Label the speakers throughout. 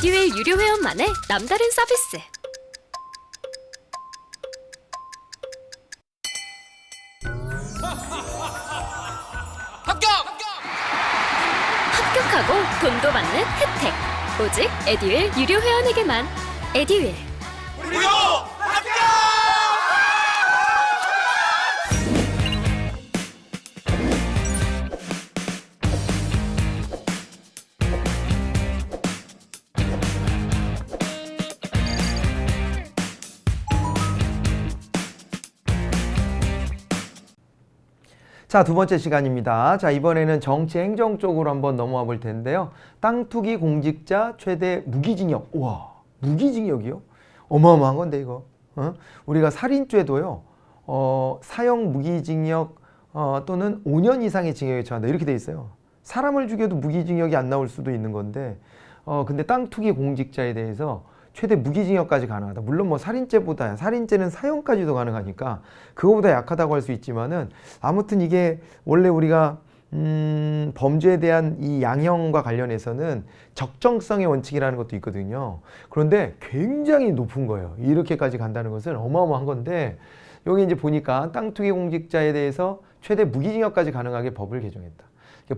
Speaker 1: 에듀윌 유료 회원만의 남다른 서비스. 합격하고 돈도 받는 혜택. 오직 에듀윌 유료 회원에게만. 에듀윌.
Speaker 2: 무료 합격!
Speaker 3: 자, 두 번째 시간입니다. 자, 이번에는 정치 행정 쪽으로 한번 넘어와 볼 텐데요. 땅 투기 공직자 최대 무기징역. 우와, 무기징역이요? 어마어마한 건데 이거. 우리가 살인죄도요. 사형 무기징역 또는 5년 이상의 징역에 처한다. 이렇게 돼 있어요. 사람을 죽여도 무기징역이 안 나올 수도 있는 건데 근데 땅 투기 공직자에 대해서 최대 무기징역까지 가능하다. 물론 뭐 살인죄보다, 살인죄는 사형까지도 가능하니까 그거보다 약하다고 할 수 있지만은 아무튼 이게 원래 우리가 범죄에 대한 이 양형과 관련해서는 적정성의 원칙이라는 것도 있거든요. 그런데 굉장히 높은 거예요. 이렇게까지 간다는 것은 어마어마한 건데 여기 이제 보니까 땅 투기 공직자에 대해서 최대 무기징역까지 가능하게 법을 개정했다.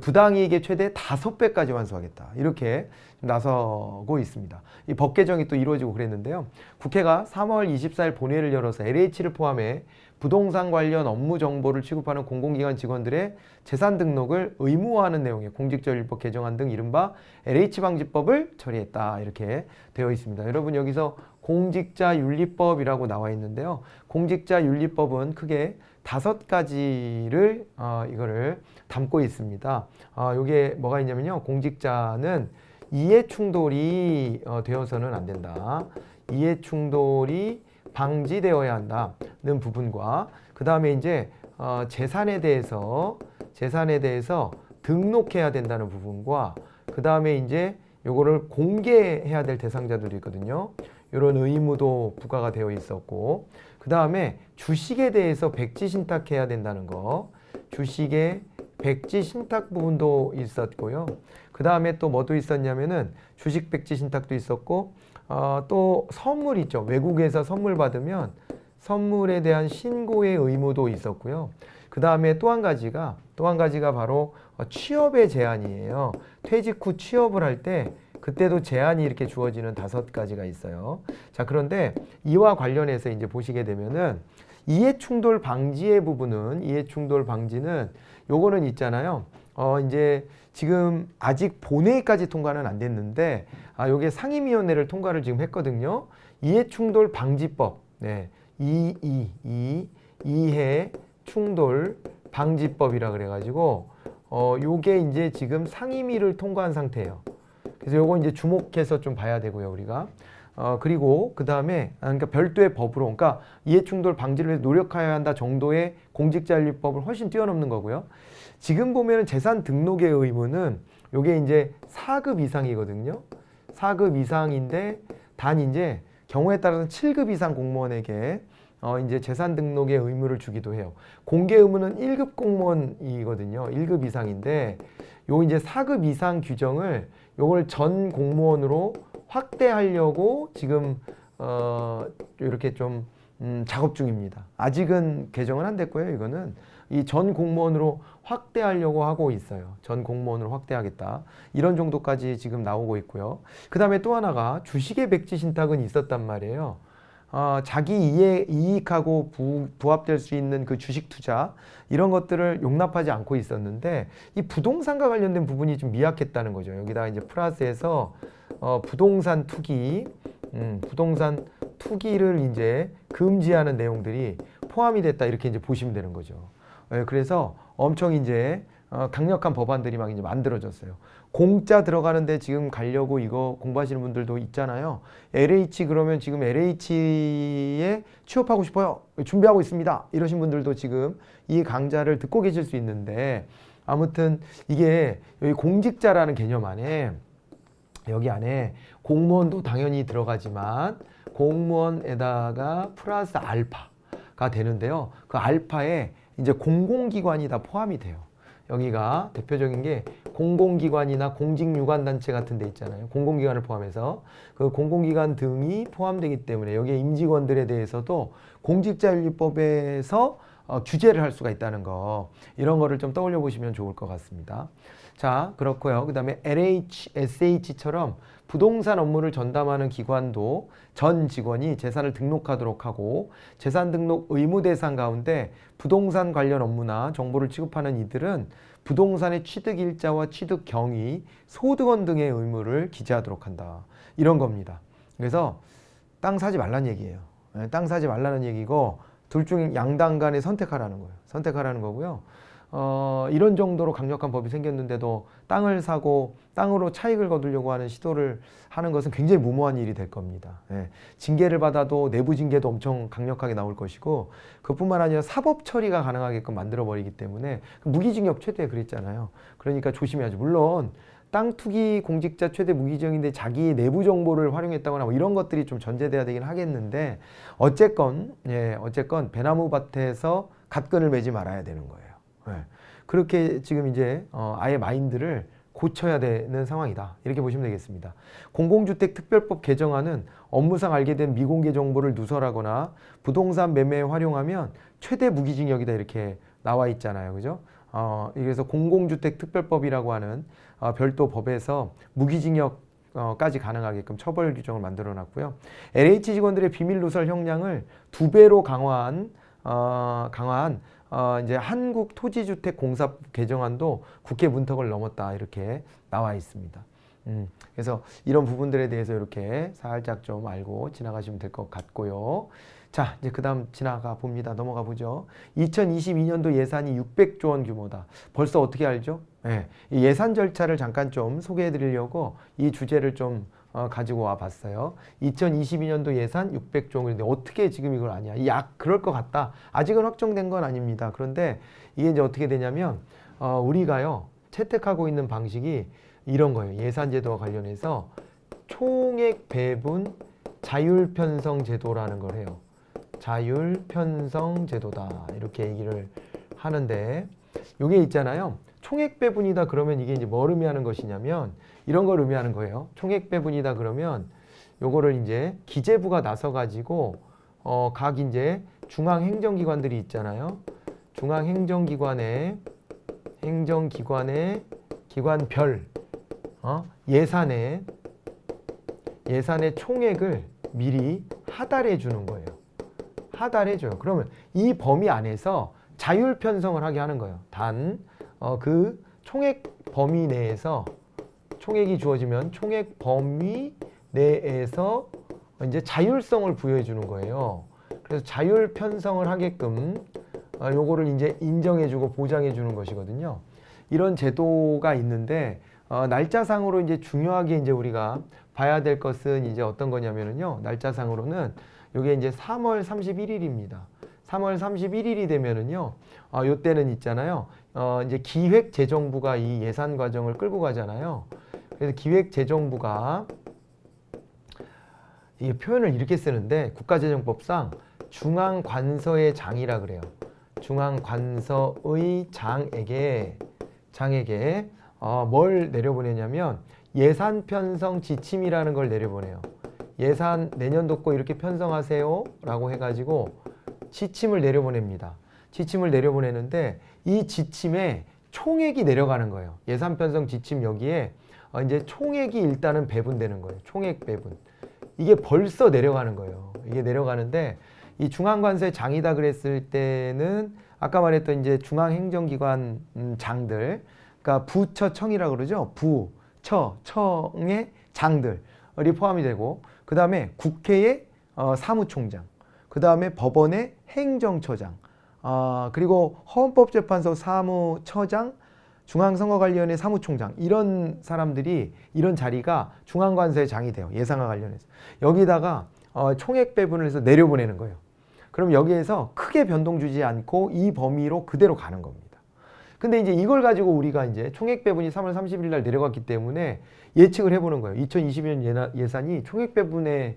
Speaker 3: 부당이익의 최대 5배까지 완수하겠다. 이렇게 나서고 있습니다. 이 법 개정이 또 이루어지고 그랬는데요. 국회가 3월 24일 본회의를 열어서 LH를 포함해 부동산 관련 업무 정보를 취급하는 공공기관 직원들의 재산 등록을 의무화하는 내용의 공직자윤리법 개정안 등 이른바 LH방지법을 처리했다. 이렇게 되어 있습니다. 여러분 여기서 공직자윤리법이라고 나와 있는데요. 공직자윤리법은 크게 5가지를 이거를 담고 있습니다. 이게 뭐가 있냐면요. 공직자는 이해충돌이 되어서는 안 된다. 이해충돌이 방지되어야 한다는 부분과 그 다음에 이제 재산에 대해서 등록해야 된다는 부분과 그 다음에 이제 요거를 공개해야 될 대상자들이 있거든요. 이런 의무도 부과가 되어 있었고 그 다음에 주식에 대해서 백지 신탁해야 된다는 거, 주식의 백지 신탁 부분도 있었고요. 그 다음에 또 뭐도 있었냐면은 주식 백지 신탁도 있었고 또 선물 있죠. 외국에서 선물 받으면 선물에 대한 신고의 의무도 있었고요. 그 다음에 또 한 가지가 바로 취업의 제한이에요. 퇴직 후 취업을 할 때 그때도 제한이 이렇게 주어지는 5가지가 있어요. 자, 그런데 이와 관련해서 이제 보시게 되면은 이해충돌 방지의 부분은 이해충돌 방지는 요거는 있잖아요. 이제 지금 아직 본회의까지 통과는 안 됐는데 요게 상임위원회를 통과를 지금 했거든요. 이해충돌 방지법. 네. 이해충돌 방지법이라 그래 가지고 요게 이제 지금 상임위를 통과한 상태예요. 그래서 요거 이제 주목해서 좀 봐야 되고요, 우리가. 그리고 그 다음에 그러니까 별도의 법으로, 그러니까 이해충돌 방지를 위해서 노력해야 한다 정도의 공직자윤리법을 훨씬 뛰어넘는 거고요. 지금 보면은 재산 등록의 의무는 요게 이제 4급 이상이거든요. 4급 이상인데 단 이제 경우에 따라서는 7급 이상 공무원에게 이제 재산 등록의 의무를 주기도 해요. 공개 의무는 1급 공무원이거든요. 1급 이상인데 요 이제 4급 이상 규정을 요걸 전 공무원으로 확대하려고 지금 이렇게 좀 작업 중입니다. 아직은 개정은 안 됐고요. 이거는 이 전 공무원으로 확대하려고 하고 있어요. 전 공무원으로 확대하겠다. 이런 정도까지 지금 나오고 있고요. 그 다음에 또 하나가 주식의 백지 신탁은 있었단 말이에요. 자기 이익하고 부합될 수 있는 그 주식 투자 이런 것들을 용납하지 않고 있었는데 이 부동산과 관련된 부분이 좀 미약했다는 거죠. 여기다가 이제 플러스해서 부동산 투기를 이제 금지하는 내용들이 포함이 됐다 이렇게 이제 보시면 되는 거죠. 그래서 엄청 이제 강력한 법안들이 막 이제 만들어졌어요. 공짜 들어가는데 지금 가려고 이거 공부하시는 분들도 있잖아요. LH 그러면 지금 LH에 취업하고 싶어요. 준비하고 있습니다. 이러신 분들도 지금 이 강좌를 듣고 계실 수 있는데 아무튼 이게 여기 공직자라는 개념 안에 여기 안에 공무원도 당연히 들어가지만 공무원에다가 플러스 알파가 되는데요. 그 알파에 이제 공공기관이 다 포함이 돼요. 여기가 대표적인 게 공공기관이나 공직유관단체 같은 데 있잖아요. 공공기관을 포함해서 그 공공기관 등이 포함되기 때문에 여기에 임직원들에 대해서도 공직자윤리법에서 규제를 할 수가 있다는 거, 이런 거를 좀 떠올려 보시면 좋을 것 같습니다. 자, 그렇고요. 그 다음에 LHSH처럼 부동산 업무를 전담하는 기관도 전 직원이 재산을 등록하도록 하고, 재산 등록 의무 대상 가운데 부동산 관련 업무나 정보를 취급하는 이들은 부동산의 취득 일자와 취득 경위, 소득원 등의 의무를 기재하도록 한다. 이런 겁니다. 그래서 땅 사지 말라는 얘기예요. 땅 사지 말라는 얘기고, 둘 중 양당 간에 선택하라는 거예요. 선택하라는 거고요. 이런 정도로 강력한 법이 생겼는데도 땅을 사고 땅으로 차익을 거두려고 하는 시도를 하는 것은 굉장히 무모한 일이 될 겁니다. 예. 징계를 받아도 내부 징계도 엄청 강력하게 나올 것이고, 그뿐만 아니라 사법 처리가 가능하게끔 만들어버리기 때문에 무기징역 최대 그랬잖아요. 그러니까 조심해야죠. 물론 땅 투기 공직자 최대 무기징역인데 자기의 내부 정보를 활용했다거나 뭐 이런 것들이 좀 전제돼야 되긴 하겠는데, 어쨌건 배나무 밭에서 갓끈을 매지 말아야 되는 거예요. 예. 그렇게 지금 이제 아예 마인드를 고쳐야 되는 상황이다. 이렇게 보시면 되겠습니다. 공공주택 특별법 개정안은 업무상 알게 된 미공개 정보를 누설하거나 부동산 매매에 활용하면 최대 무기징역이다, 이렇게 나와 있잖아요. 그죠? 그래서 공공주택 특별법이라고 하는 별도 법에서 무기징역까지 가능하게끔 처벌 규정을 만들어 놨고요. LH 직원들의 비밀 누설 형량을 2배로 강화한 이제 한국토지주택공사법 개정안도 국회 문턱을 넘었다, 이렇게 나와 있습니다. 그래서 이런 부분들에 대해서 이렇게 살짝 좀 알고 지나가시면 될 것 같고요. 자, 이제 그 다음 지나가 봅니다. 넘어가 보죠. 2022년도 예산이 600조 원 규모다. 벌써 어떻게 알죠? 네, 이 예산 절차를 잠깐 좀 소개해 드리려고 이 주제를 좀 가지고 와 봤어요. 2022년도 예산 600조 원인데 어떻게 지금 이걸 아냐? 그럴 것 같다. 아직은 확정된 건 아닙니다. 그런데 이게 이제 어떻게 되냐면 우리가요 채택하고 있는 방식이 이런 거예요. 예산제도와 관련해서 총액 배분 자율편성 제도라는 걸 해요. 자율편성 제도다, 이렇게 얘기를 하는데, 이게 있잖아요. 총액 배분이다 그러면 이게 이제 뭘 의미하는 것이냐면 이런 걸 의미하는 거예요. 총액 배분이다 그러면 요거를 이제 기재부가 나서 가지고 각 이제 중앙 행정기관들이 있잖아요. 중앙 행정기관의 기관별 예산의 총액을 미리 하달해 주는 거예요. 하달해 줘요. 그러면 이 범위 안에서 자율 편성을 하게 하는 거예요. 단 그 총액 범위 내에서 총액이 주어지면 총액 범위 내에서 이제 자율성을 부여해 주는 거예요. 그래서 자율 편성을 하게끔 요거를 이제 인정해 주고 보장해 주는 것이거든요. 이런 제도가 있는데 날짜상으로 이제 중요하게 이제 우리가 봐야 될 것은 이제 어떤 거냐면요. 날짜상으로는 요게 이제 3월 31일입니다. 3월 31일이 되면은요. 요때는 있잖아요. 이제 기획재정부가 이 예산 과정을 끌고 가잖아요. 그래서 기획재정부가 이 표현을 이렇게 쓰는데 국가재정법상 중앙관서의 장이라 그래요. 중앙관서의 장에게 뭘 내려보내냐면 예산 편성 지침이라는 걸 내려보내요. 예산 내년도 거 이렇게 편성하세요 라고 해가지고 지침을 내려보냅니다. 지침을 내려보내는데 이 지침에 총액이 내려가는 거예요. 예산 편성 지침 여기에 이제 총액이 일단은 배분되는 거예요. 총액 배분. 이게 벌써 내려가는 거예요. 이게 내려가는데 이 중앙관서의 장이다 그랬을 때는 아까 말했던 이제 중앙행정기관 장들, 그러니까 부처청이라고 그러죠. 청의 장들이 포함이 되고, 그 다음에 국회의 사무총장, 그 다음에 법원의 행정처장, 그리고 헌법재판소 사무처장, 중앙선거관리위원회 사무총장, 이런 사람들이, 이런 자리가 중앙관서의 장이 돼요. 예산과 관련해서. 여기다가 총액 배분을 해서 내려보내는 거예요. 그럼 여기에서 크게 변동 주지 않고 이 범위로 그대로 가는 겁니다. 근데 이제 이걸 가지고 우리가 이제 총액 배분이 3월 30일 날 내려갔기 때문에 예측을 해보는 거예요. 2022년 예산이 총액 배분의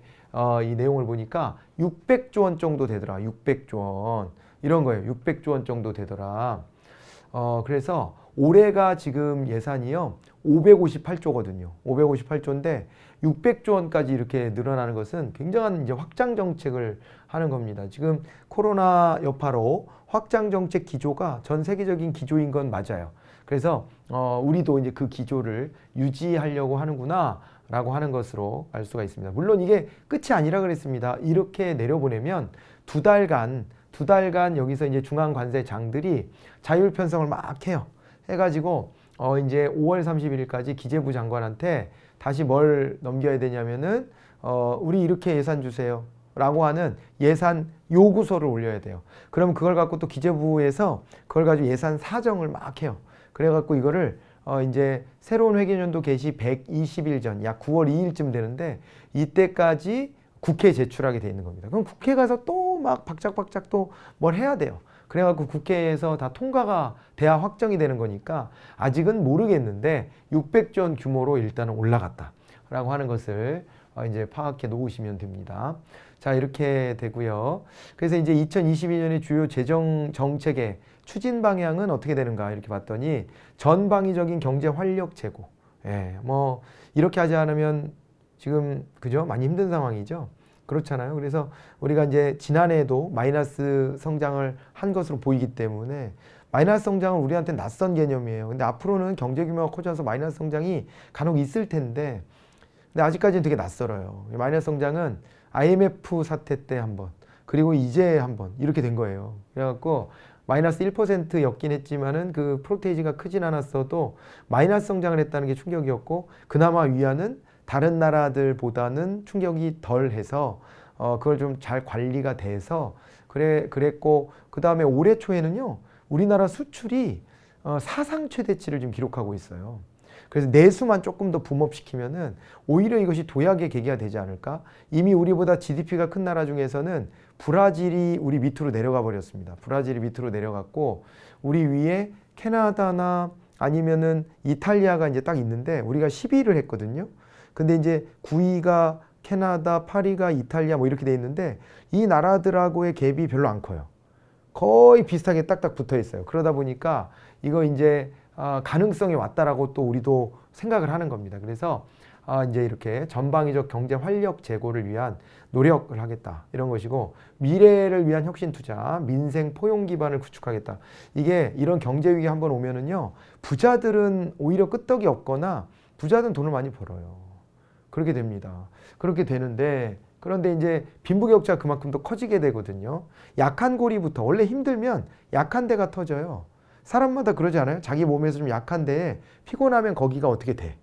Speaker 3: 이 내용을 보니까 600조 원 정도 되더라. 600조 원. 이런 거예요. 600조 원 정도 되더라. 그래서 올해가 지금 예산이요 558조거든요. 558조인데 600조 원까지 이렇게 늘어나는 것은 굉장한 이제 확장 정책을 하는 겁니다. 지금 코로나 여파로 확장 정책 기조가 전 세계적인 기조인 건 맞아요. 그래서 우리도 이제 그 기조를 유지하려고 하는구나라고 하는 것으로 알 수가 있습니다. 물론 이게 끝이 아니라 그랬습니다. 이렇게 내려보내면 두 달간 여기서 이제 중앙관세장들이 자율 편성을 막 해요. 해가지고 이제 5월 31일까지 기재부 장관한테 다시 뭘 넘겨야 되냐면은 우리 이렇게 예산 주세요 라고 하는 예산 요구서를 올려야 돼요. 그럼 그걸 갖고 또 기재부에서 그걸 가지고 예산 사정을 막 해요. 그래갖고 이거를 이제 새로운 회계연도 개시 120일 전, 약 9월 2일쯤 되는데 이때까지 국회에 제출하게 돼 있는 겁니다. 그럼 국회 가서 또 막 박작박작 또 뭘 해야 돼요. 그래갖고 국회에서 다 통과가 돼야 확정이 되는 거니까 아직은 모르겠는데 600조 원 규모로 일단은 올라갔다라고 하는 것을 이제 파악해 놓으시면 됩니다. 자, 이렇게 되고요. 그래서 이제 2022년의 주요 재정 정책의 추진 방향은 어떻게 되는가 이렇게 봤더니 전방위적인 경제 활력 제고. 예, 뭐 이렇게 하지 않으면 지금 그죠? 많이 힘든 상황이죠. 그렇잖아요. 그래서 우리가 이제 지난해에도 마이너스 성장을 한 것으로 보이기 때문에 마이너스 성장은 우리한테 낯선 개념이에요. 근데 앞으로는 경제 규모가 커져서 마이너스 성장이 간혹 있을 텐데 근데 아직까지는 되게 낯설어요. 마이너스 성장은 IMF 사태 때 한 번, 그리고 이제 한 번 이렇게 된 거예요. 그래갖고 마이너스 1%였긴 했지만은 그 프로테이지가 크진 않았어도 마이너스 성장을 했다는 게 충격이었고 그나마 위안은 다른 나라들보다는 충격이 덜해서 그걸 좀 잘 관리가 돼서 그랬고 그 다음에 올해 초에는요 우리나라 수출이 사상 최대치를 지금 기록하고 있어요. 그래서 내수만 조금 더 붐업시키면은 오히려 이것이 도약의 계기가 되지 않을까? 이미 우리보다 GDP가 큰 나라 중에서는 브라질이 우리 밑으로 내려가 버렸습니다. 브라질이 밑으로 내려갔고 우리 위에 캐나다나 아니면은 이탈리아가 이제 딱 있는데 우리가 12위를 했거든요. 근데 이제 9위가 캐나다, 8위가 이탈리아 뭐 이렇게 돼 있는데 이 나라들하고의 갭이 별로 안 커요. 거의 비슷하게 딱딱 붙어 있어요. 그러다 보니까 이거 이제 가능성이 왔다라고 또 우리도 생각을 하는 겁니다. 그래서 이제 이렇게 전방위적 경제 활력 제고를 위한 노력을 하겠다 이런 것이고 미래를 위한 혁신 투자, 민생 포용 기반을 구축하겠다. 이게 이런 경제 위기 한번 오면은요 부자들은 오히려 끄떡이 없거나 부자들은 돈을 많이 벌어요. 그렇게 됩니다. 그렇게 되는데 그런데 이제 빈부격차가 그만큼 더 커지게 되거든요. 약한 고리부터 원래 힘들면 약한 데가 터져요. 사람마다 그러지 않아요? 자기 몸에서 좀 약한데 피곤하면 거기가 어떻게 돼?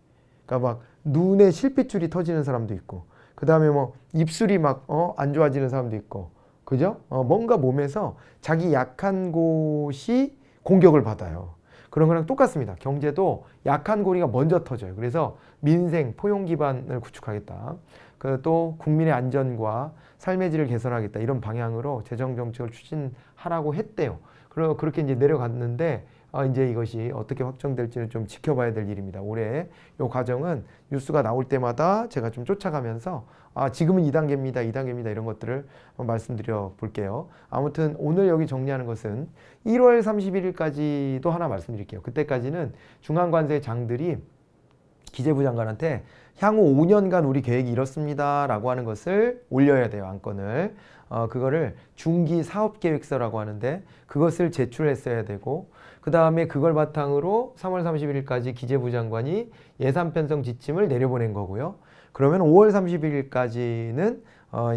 Speaker 3: 그러니까 막 눈에 실핏줄이 터지는 사람도 있고 그 다음에 뭐 입술이 막 안 좋아지는 사람도 있고 그죠? 뭔가 몸에서 자기 약한 곳이 공격을 받아요. 그런 거랑 똑같습니다. 경제도 약한 고리가 먼저 터져요. 그래서 민생, 포용 기반을 구축하겠다. 또 국민의 안전과 삶의 질을 개선하겠다. 이런 방향으로 재정 정책을 추진하라고 했대요. 그렇게 이제 내려갔는데 이제 이것이 어떻게 확정될지는 좀 지켜봐야 될 일입니다. 올해 이 과정은 뉴스가 나올 때마다 제가 좀 쫓아가면서 지금은 2단계입니다. 2단계입니다. 이런 것들을 말씀드려 볼게요. 아무튼 오늘 여기 정리하는 것은 1월 31일까지도 하나 말씀드릴게요. 그때까지는 중앙관세장들이 기재부 장관한테 향후 5년간 우리 계획이 이렇습니다 라고 하는 것을 올려야 돼요. 안건을. 그거를 중기 사업계획서라고 하는데 그것을 제출했어야 되고 그 다음에 그걸 바탕으로 3월 31일까지 기재부 장관이 예산 편성 지침을 내려보낸 거고요. 그러면 5월 31일까지는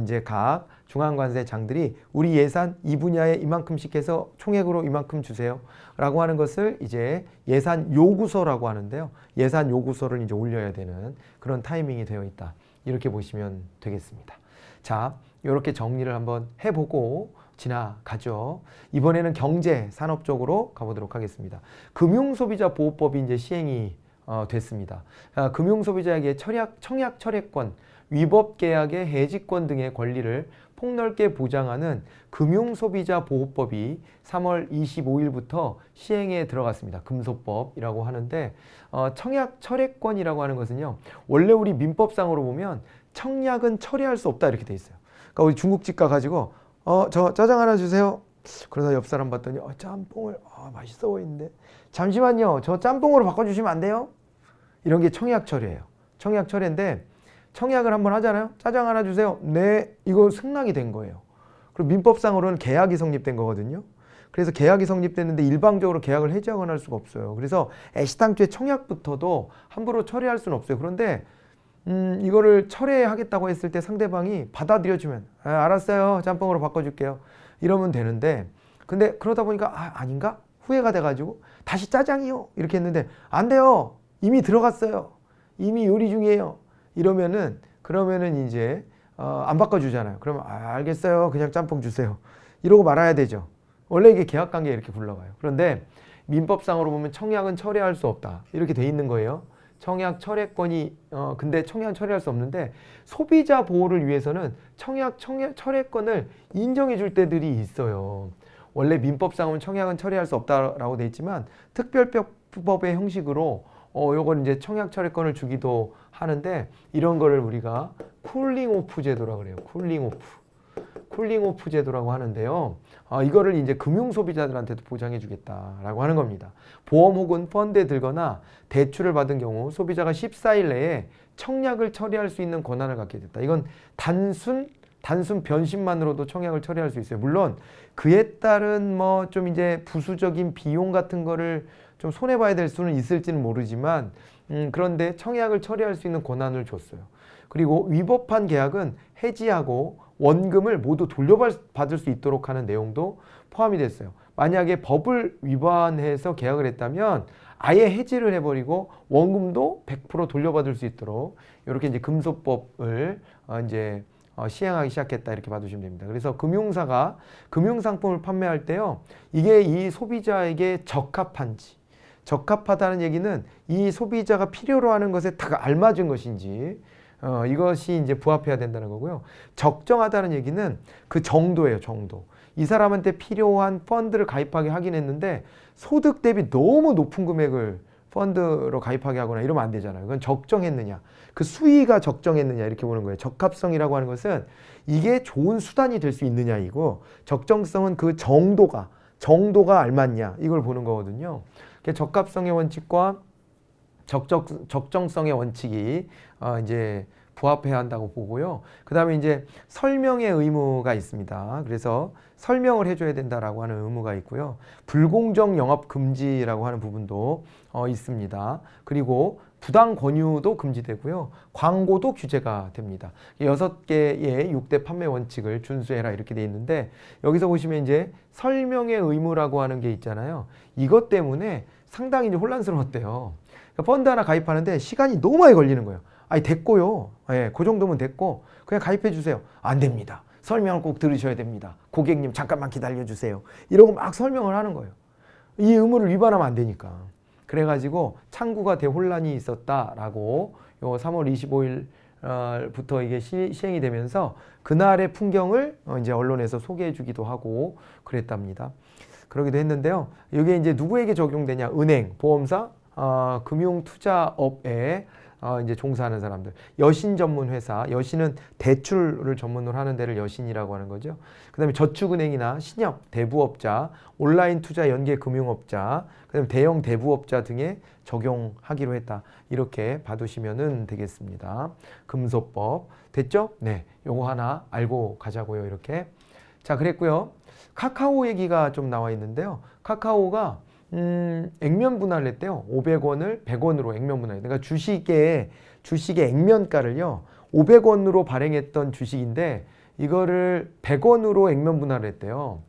Speaker 3: 이제 각 중앙관세장들이 우리 예산 이 분야에 이만큼씩 해서 총액으로 이만큼 주세요 라고 하는 것을 이제 예산 요구서라고 하는데요. 예산 요구서를 이제 올려야 되는 그런 타이밍이 되어 있다. 이렇게 보시면 되겠습니다. 자, 이렇게 정리를 한번 해보고 지나가죠. 이번에는 경제, 산업 쪽으로 가보도록 하겠습니다. 금융소비자보호법이 이제 시행이 됐습니다. 금융소비자에게 청약 철회권, 위법계약의 해지권 등의 권리를 폭넓게 보장하는 금융소비자보호법이 3월 25일부터 시행에 들어갔습니다. 금소법이라고 하는데 청약 철회권이라고 하는 것은요. 원래 우리 민법상으로 보면 청약은 철회할 수 없다 이렇게 돼 있어요. 그러니까 우리 중국집 가가지고 저 짜장 하나 주세요. 그러다 옆 사람 봤더니 짬뽕을 맛있어 보이는데 잠시만요. 저 짬뽕으로 바꿔주시면 안 돼요? 이런 게 청약철이에요. 청약철인데 청약을 한번 하잖아요. 짜장 하나 주세요. 네, 이거 승낙이 된 거예요. 그리고 민법상으로는 계약이 성립된 거거든요. 그래서 계약이 성립됐는데 일방적으로 계약을 해지하거나 할 수가 없어요. 그래서 애시당초에 청약부터도 함부로 철회할 수는 없어요. 그런데 이거를 철회하겠다고 했을 때 상대방이 받아들여주면 알았어요. 짬뽕으로 바꿔줄게요. 이러면 되는데 근데 그러다 보니까 아닌가? 후회가 돼가지고 다시 짜장이요. 이렇게 했는데 안 돼요. 이미 들어갔어요. 이미 요리 중이에요. 그러면은 이제 안 바꿔주잖아요. 그러면 알겠어요. 그냥 짬뽕 주세요. 이러고 말아야 되죠. 원래 이게 계약관계에 이렇게 굴러가요. 그런데 민법상으로 보면 청약은 철회할 수 없다. 이렇게 돼 있는 거예요. 청약 철회권이 근데 청약은 철회할 수 없는데 소비자 보호를 위해서는 청약 철회권을 인정해 줄 때들이 있어요. 원래 민법상은 청약은 철회할 수 없다라고 돼 있지만 특별법의 형식으로 요걸 이제 청약 철회권을 주기도 하는데 이런 거를 우리가 쿨링오프 제도라고 그래요. 쿨링오프 제도라고 하는데요. 이거를 이제 금융 소비자들한테도 보장해 주겠다라고 하는 겁니다. 보험 혹은 펀드에 들거나 대출을 받은 경우 소비자가 14일 내에 청약을 처리할 수 있는 권한을 갖게 됐다. 이건 단순 변심만으로도 청약을 처리할 수 있어요. 물론 그에 따른 뭐 좀 이제 부수적인 비용 같은 거를 좀 손해봐야 될 수는 있을지는 모르지만 그런데 청약을 처리할 수 있는 권한을 줬어요. 그리고 위법한 계약은 해지하고 원금을 모두 돌려받을 수 있도록 하는 내용도 포함이 됐어요. 만약에 법을 위반해서 계약을 했다면 아예 해지를 해버리고 원금도 100% 돌려받을 수 있도록 이렇게 이제 금소법을 이제 시행하기 시작했다 이렇게 봐두시면 됩니다. 그래서 금융사가 금융상품을 판매할 때요, 이게 이 소비자에게 적합하다는 얘기는 이 소비자가 필요로 하는 것에 딱 알맞은 것인지 이것이 이제 부합해야 된다는 거고요. 적정하다는 얘기는 그 정도예요, 정도. 이 사람한테 필요한 펀드를 가입하게 하긴 했는데 소득 대비 너무 높은 금액을 펀드로 가입하게 하거나 이러면 안 되잖아요. 그건 적정했느냐, 그 수위가 적정했느냐 이렇게 보는 거예요. 적합성이라고 하는 것은 이게 좋은 수단이 될 수 있느냐이고 정적성은 그 정도가 알맞냐 이걸 보는 거거든요. 적합성의 원칙과 적정성의 원칙이 이제 부합해야 한다고 보고요. 그 다음에 이제 설명의 의무가 있습니다. 그래서 설명을 해줘야 된다라고 하는 의무가 있고요. 불공정 영업 금지라고 하는 부분도 있습니다. 그리고 부당 권유도 금지되고요. 광고도 규제가 됩니다. 6개의 6대 판매 원칙을 준수해라 이렇게 돼 있는데 여기서 보시면 이제 설명의 의무라고 하는 게 있잖아요. 이것 때문에 상당히 이제 혼란스러웠대요. 펀드 하나 가입하는데 시간이 너무 많이 걸리는 거예요. 아니 됐고요. 예, 그 정도면 됐고 그냥 가입해 주세요. 안 됩니다. 설명을 꼭 들으셔야 됩니다. 고객님 잠깐만 기다려 주세요. 이러고 막 설명을 하는 거예요. 이 의무를 위반하면 안 되니까. 그래가지고 창구가 대혼란이 있었다라고 요 3월 25일부터 이게 시행이 되면서 그날의 풍경을 이제 언론에서 소개해 주기도 하고 그랬답니다. 그러기도 했는데요. 이게 이제 누구에게 적용되냐? 은행, 보험사, 금융투자업에 이제 종사하는 사람들, 여신 전문 회사, 여신은 대출을 전문으로 하는 데를 여신이라고 하는 거죠. 그 다음에 저축은행이나 신협, 대부업자, 온라인 투자 연계 금융업자, 그 다음에 대형 대부업자 등에 적용하기로 했다. 이렇게 봐두시면 되겠습니다. 금소법 됐죠? 네, 요거 하나 알고 가자고요. 이렇게. 자, 그랬고요. 카카오 얘기가 좀 나와 있는데요. 카카오가 액면 분할을 했대요. 500원을 100원으로 액면 분할. 그러니까 주식의 액면가를요 500원으로 발행했던 주식인데 이거를 100원으로 액면 분할을 했대요.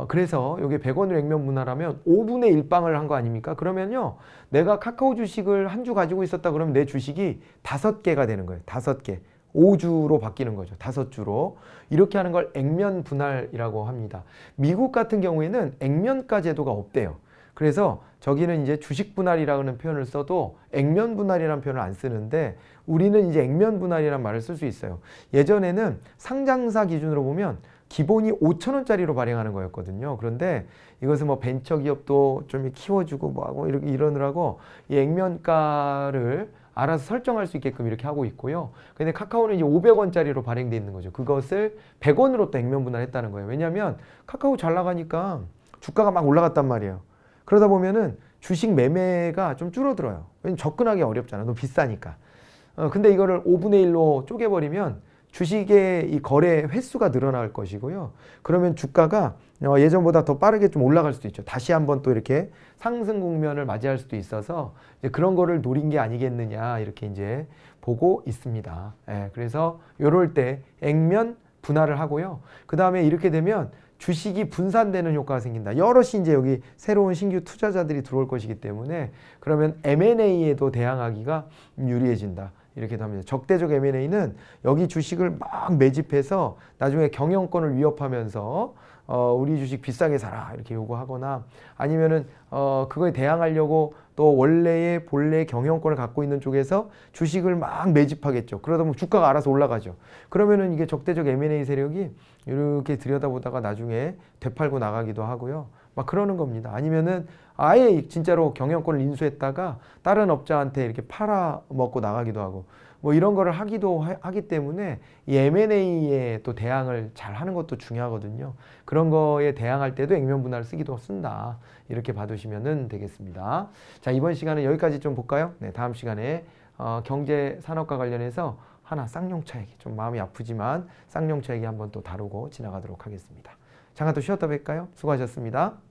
Speaker 3: 그래서 이게 100원으로 액면 분할하면 5분의 1방을 한 거 아닙니까? 그러면요 내가 카카오 주식을 한 주 가지고 있었다 그러면 내 주식이 5개가 되는 거예요. 5개. 5주로 바뀌는 거죠. 5주로. 이렇게 하는 걸 액면 분할이라고 합니다. 미국 같은 경우에는 액면가 제도가 없대요. 그래서 저기는 이제 주식 분할이라는 표현을 써도 액면 분할이라는 표현을 안 쓰는데 우리는 이제 액면 분할이라는 말을 쓸 수 있어요. 예전에는 상장사 기준으로 보면 기본이 5,000원짜리로 발행하는 거였거든요. 그런데 이것은 뭐 벤처기업도 좀 키워주고 뭐하고 이러느라고 이 액면가를 알아서 설정할 수 있게끔 이렇게 하고 있고요. 근데 카카오는 이제 500원짜리로 발행돼 있는 거죠. 그것을 100원으로 또 액면 분할했다는 거예요. 왜냐하면 카카오 잘 나가니까 주가가 막 올라갔단 말이에요. 그러다 보면은 주식 매매가 좀 줄어들어요. 왜냐면 접근하기 어렵잖아. 너무 비싸니까. 근데 이거를 5분의 1로 쪼개버리면 주식의 이 거래 횟수가 늘어날 것이고요. 그러면 주가가 예전보다 더 빠르게 좀 올라갈 수도 있죠. 다시 한번 또 이렇게 상승 국면을 맞이할 수도 있어서 이제 그런 거를 노린 게 아니겠느냐 이렇게 이제 보고 있습니다. 예, 그래서 요럴 때 액면 분할을 하고요. 그 다음에 이렇게 되면 주식이 분산되는 효과가 생긴다. 여럿이 이제 여기 새로운 신규 투자자들이 들어올 것이기 때문에 그러면 M&A에도 대항하기가 유리해진다. 이렇게 합니다. 적대적 M&A는 여기 주식을 막 매집해서 나중에 경영권을 위협하면서 우리 주식 비싸게 사라 이렇게 요구하거나 아니면은 그거에 대항하려고 또 원래의 본래 경영권을 갖고 있는 쪽에서 주식을 막 매집하겠죠. 그러다 보면 주가가 알아서 올라가죠. 그러면은 이게 적대적 M&A 세력이 이렇게 들여다보다가 나중에 되팔고 나가기도 하고요. 막 그러는 겁니다. 아니면은 아예 진짜로 경영권을 인수했다가 다른 업자한테 이렇게 팔아먹고 나가기도 하고 뭐 이런 거를 하기 때문에 이 M&A에 또 대항을 잘 하는 것도 중요하거든요. 그런 거에 대항할 때도 액면 분할을 쓴다. 이렇게 봐두시면 되겠습니다. 자, 이번 시간은 여기까지 좀 볼까요? 네, 다음 시간에 경제 산업과 관련해서 하나 쌍용차 얘기, 좀 마음이 아프지만 쌍용차 얘기 한번 또 다루고 지나가도록 하겠습니다. 잠깐 또 쉬었다 뵐까요? 수고하셨습니다.